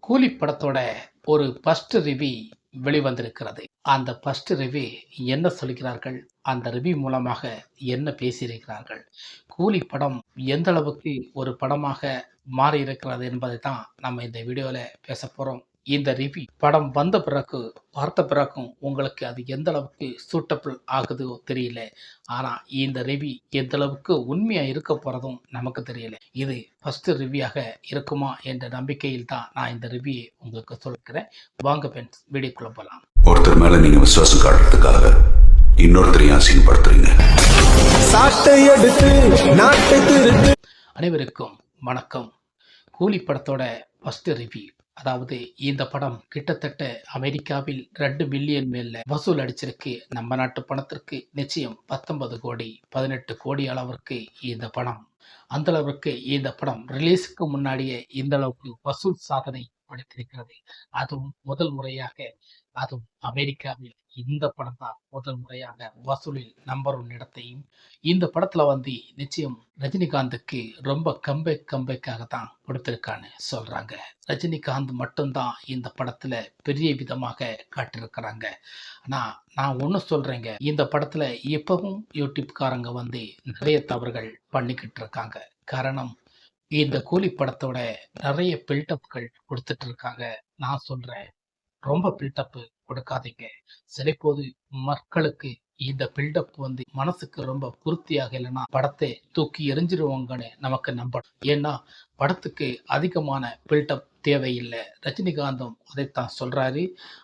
கூலி படத்தோட ஒரு ஃபர்ஸ்ட் ரிவ்யூ வெளிவந்திருக்கிறது. அந்த ஃபர்ஸ்ட் ரிவ்யூ என்ன சொல்கிறார்கள்? அந்த ரிவ்யூ மூலமாக என்ன பேசியிருக்கிறார்கள்? கூலி படம் எந்த அளவுக்கு ஒரு படமாக மாறியிருக்கிறது என்பதை தான் நம்ம இந்த வீடியோல பேசப் போறோம். இந்த ரிவ்யூ படம் வந்த பிறகு, பார்த்த பிறகும் உங்களுக்கு அது எந்த அளவுக்கு சூட்டபிள் ஆகுதோ தெரியல. ஆனா இந்த ரிவ்யூ எந்த அளவுக்கு உண்மையா இருக்க போறதும் நமக்கு தெரியல. இது ஃபர்ஸ்ட் ரிவ்யூயாக இருக்குமா என்ற நம்பிக்கையில் தான் நான் இந்த ரிவ்யூ உங்களுக்கு சொல்கிறேன். வாங்க ஃப்ரெண்ட்ஸ், வீடியோக்குள்ள போலாம். ஒருத்தர் மேல நீங்க விசுவாசம் காட்டுறதுக்காக இன்னொருத்தரையும் அசிங்கப்படுத்துறீங்க. அனைவருக்கும் வணக்கம். கூலி படத்தோட ஃபர்ஸ்ட் ரிவ்யூ, அதாவது இந்த படம் கிட்டத்தட்ட அமெரிக்காவில் 2 பில்லியன் மேல வசூல் அடிச்சிருக்கு. நம்ம நாட்டு பணத்திற்கு நிச்சயம் 19 கோடி 18 கோடி அளவிற்கு இந்த படம், அந்த அளவிற்கு இந்த படம் ரிலீஸுக்கு முன்னாடியே இந்த அளவுக்கு வசூல் சாதனை படைத்திருக்கிறது. அதுவும் முதல் முறையாக, அதுவும் அமெரிக்காவில் இந்த படம் தான் முதல் முறையாக வசூலில் நம்பர் 1 இடத்தையும் இந்த படத்துல வந்து நிச்சயம் ரஜினிகாந்துக்கு ரொம்ப கம்பேக்காக தான் கொடுத்திருக்கான்னு சொல்றாங்க. ரஜினிகாந்த் மட்டும்தான் இந்த படத்துல பெரிய விதமாக காட்டியிருக்கிறாங்க. ஆனா நான் ஒண்ணு சொல்றேங்க, இந்த படத்துல இப்பவும் யூடியூப்காரங்க வந்து நிறைய தவறுகள் பண்ணிக்கிட்டு இருக்காங்க. காரணம், இந்த கூலி படத்தோட நிறைய பில்டப்கள் கொடுத்துட்டு இருக்காங்க. நான் சொல்றேன், ரொம்ப பில்டப் கொடுக்காதீங்க. சிலப்போது மக்களுக்கு இந்த பில்டப் வந்து மனசுக்கு ரொம்ப பூர்த்தியாக இல்லைன்னா படத்தை தூக்கி எறிஞ்சிருவாங்கன்னு நமக்கு நம்பணும். ஏன்னா படத்துக்கு அதிகமான பில்டப் தேவையில்லை. ரஜினிகாந்தும் அதைத்தான் சொல்றாரு.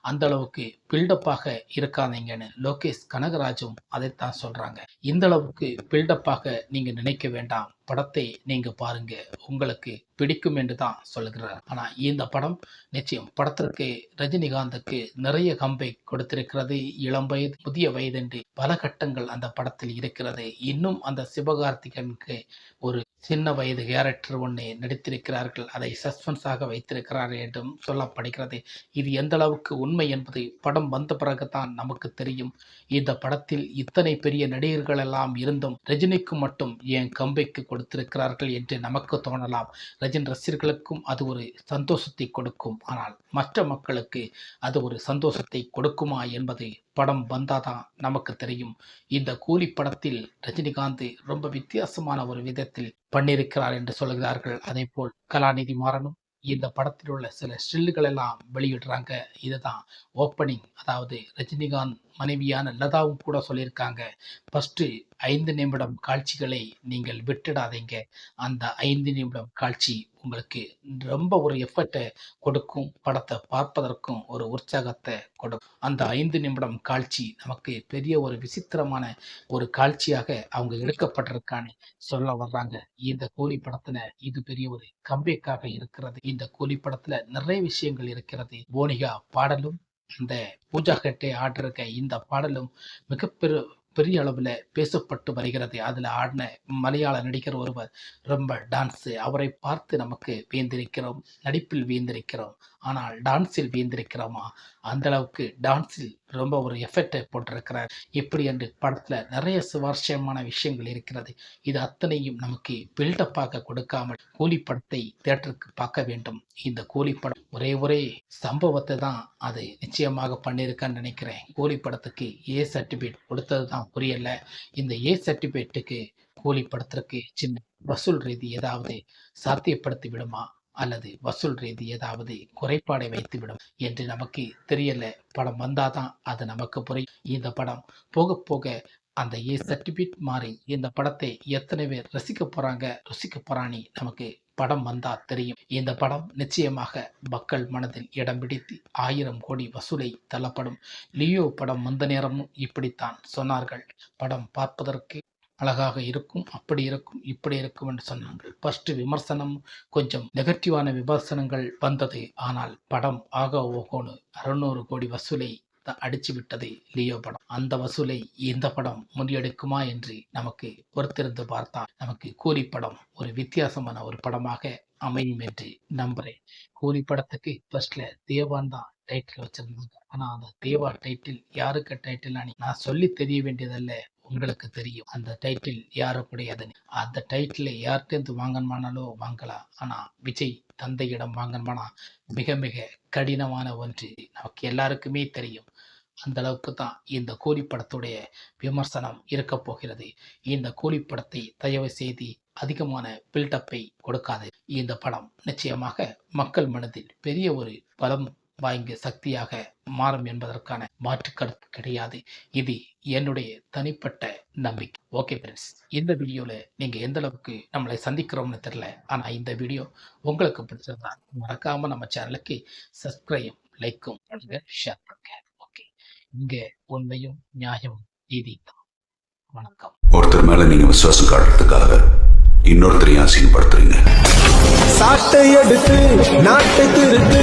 அந்த அளவுக்கு பில்டப்பாக இருக்காதீங்கன்னு லோகேஷ் கனகராஜும் அதைத்தான் சொல்றாங்க. இந்த அளவுக்கு பில்டப்பாக நீங்க நினைக்க வேண்டாம். படத்தை நீங்க பாருங்க, உங்களுக்கு பிடிக்கும் என்று தான் சொல்கிறார். ஆனா இந்த படம் நிச்சயம் படத்திற்கு ரஜினிகாந்துக்கு நிறைய கம்பேக் கொடுத்திருக்கிறது. இளம் வயது, முதிய வயது என்று பல கட்டங்கள் அந்த படத்தில் இருக்கிறது. இன்னும் அந்த சிவகார்த்திகனுக்கு ஒரு சின்ன வயது கேரக்டர் ஒன்று நடித்திருக்கிறார்கள். அதை சஸ்பென்ஸாக வைத்திருக்கிறார்கள் என்றும் சொல்லப்படுகிறது. இது எந்த அளவுக்கு உண்மை என்பது படம் வந்த பிறகுதான் நமக்கு தெரியும். இந்த படத்தில் இத்தனை பெரிய நடிகர்கள் எல்லாம் இருந்தும் ரஜினிக்கு மட்டும் ஏன் கம்பேக்கு கொடுத்திருக்கிறார்கள் என்று நமக்கு தோணலாம். ரஜினி ரசிகர்களுக்கும் அது ஒரு சந்தோஷத்தை கொடுக்கும். ஆனால் மற்ற மக்களுக்கு அது ஒரு சந்தோஷத்தை கொடுக்குமா என்பது படம் வந்தாதான் நமக்கு தெரியும். இந்த கூலி படத்தில் ரஜினிகாந்த் ரொம்ப வித்தியாசமான ஒரு விதத்தில் பண்ணியிருக்கிறார் என்று சொல்கிறார்கள். அதே போல் கலாநிதி மாறனும் இந்த படத்தில் உள்ள சில ஸ்டில்லுகள் எல்லாம் வெளியிடுறாங்க. இதுதான் ஓப்பனிங். அதாவது ரஜினிகாந்த் மனைவியான லதாவும் கூட சொல்லியிருக்காங்க, ஃபர்ஸ்ட் 5 நிமிடம் காட்சிகளை நீங்கள் விட்டுடாதீங்க. அந்த 5 நிமிடம் காட்சி உங்களுக்கு ரொம்ப ஒரு எஃபர்ட்டை கொடுக்கும். படத்தை பார்ப்பதற்கும் ஒரு உற்சாகத்தை கொடுக்கும். அந்த 5 நிமிடம் காட்சி நமக்கு பெரிய ஒரு விசித்திரமான ஒரு காட்சியாக அவங்க எடுக்கப்பட்டிருக்கான்னு சொல்ல வர்றாங்க. இந்த கூலி படத்துல இது பெரிய ஒரு கம்பேக்காக இருக்கிறது. இந்த கூலி படத்துல நிறைய விஷயங்கள் இருக்கிறது. போனிகா பாடலும், அந்த பூஜா ஹெக்டே ஆடிருக்க இந்த பாடலும் பெரிய அளவில் பேசப்பட்டு வருகிறது. அதில் ஆடின மலையாள நடிகர் ஒருவர் ரொம்ப டான்ஸு, அவரை பார்த்து நமக்கு வியந்திருக்கிறோம், நடிப்பில் வியந்திருக்கிறோம். ஆனால் டான்ஸில் வியந்திருக்கிறோமா? அந்த அளவுக்கு டான்ஸில் ரொம்ப ஒரு எஃபெக்டை போட்டிருக்கிறார். இப்படி என்று படத்தில் நிறைய சுவாரஸ்யமான விஷயங்கள் இருக்கிறது. இது அத்தனையும் நமக்கு பில்டப்பாக கொடுக்காமல் கூலி படத்தை தியேட்டருக்கு பார்க்க வேண்டும். இந்த கூலி படம் ஒரே சம்பவத்தை தான் அது நிச்சயமாக பண்ணியிருக்கான்னு நினைக்கிறேன். கூலி படத்துக்கு ஏ சர்டிஃபிகேட் கொடுத்தது தான் புரியல. இந்த ஏ சர்டிஃபிகேட்டுக்கு கூலி படத்திற்கு சின்ன வசூல் ரீதி ஏதாவது சாத்தியப்படுத்தி விடுமா, அல்லது வசூல் ரீதி ஏதாவது குறைபாடை வைத்துவிடும் என்று நமக்கு தெரியல. படம் வந்தாதான் அது நமக்கு புரியும். இந்த படம் போக போக அந்த ஏ சர்டிஃபிகேட் மாறி இந்த படத்தை எத்தனை பேர் ருசிக்க போறான்னு நமக்கு படம் வந்தா தெரியும். இந்த படம் நிச்சயமாக மக்கள் மனதில் இடம் பிடித்து 1000 கோடி வசூலை தள்ளப்படும். லியோ படம் வந்த நேரமும் இப்படித்தான் சொன்னார்கள். படம் பார்ப்பதற்கு அழகாக இருக்கும், அப்படி இருக்கும், இப்படி இருக்கும் என்று சொன்னாங்க. ஃபர்ஸ்ட் விமர்சனம் கொஞ்சம் நெகட்டிவான விமர்சனங்கள் வந்தது. ஆனால் படம் ஆக ஓகோன்னு 600 கோடி வசூலை அடிச்சு விட்டது லியோ படம். அந்த வசூலை இந்த படம் முறியடிக்குமா என்று நமக்கு பொறுத்திருந்து பார்த்தால் நமக்கு கூலி படம் ஒரு வித்தியாசமான ஒரு படமாக அமையும் என்று நம்புறேன். கூலி படத்துக்கு ஃபர்ஸ்ட்ல தேவான் தான் டைட்டில் வச்சிருந்தாங்க. ஆனா அந்த தேவா டைட்டில் யாருக்கு டைட்டில் நான் சொல்லி தெரிய வேண்டியதல்ல. உங்களுக்கு தெரியும் அந்த டைட்டில் யாருக்குடையதுன்னு. அந்த டைட்டிலை யார்கிட்டேருந்து வாங்கணுமானாலும் வாங்கலாம். ஆனா விஜய் தந்தையிடம் வாங்கணுமானா மிக மிக கடினமான ஒன்று. நமக்கு எல்லாருக்குமே தெரியும். அந்த அளவுக்கு தான் இந்த கூலி படத்துடைய விமர்சனம் இருக்க போகிறது. இந்த கூலி படத்தை தயவு செய்து அதிகமான பில்டப்பை கொடுக்காது. இந்த படம் நிச்சயமாக மக்கள் மனதில் பெரிய ஒரு பலம் வாய்ந்த சக்தியாக மாறும் என்பதற்கான மாற்று கருத்து கிடையாது. இது என்னுடைய தனிப்பட்ட நம்பிக்கை. ஓகே ஃப்ரெண்ட்ஸ், இந்த வீடியோவில் நீங்கள் எந்த அளவுக்கு நம்மளை சந்திக்கிறோம்னு தெரியல. ஆனால் இந்த வீடியோ உங்களுக்கு பிடிச்சிருந்தா மறக்காமல் நம்ம சேனலுக்கு சப்ஸ்கிரைப், லைக்கும் பண்ணுங்க, ஷேர் பண்ணுங்க. ஓகே, இங்கே உண்மையும் நியாயம் நீதி தான். வணக்கம். ஒருத்தர் மேல நீங்க விசுவாசம் காட்டுறதுக்காக இன்னொருத்தரையும் அசிங்கப்படுத்துறீங்க. சாட்டை எடுத்து நாட்டை திருத்து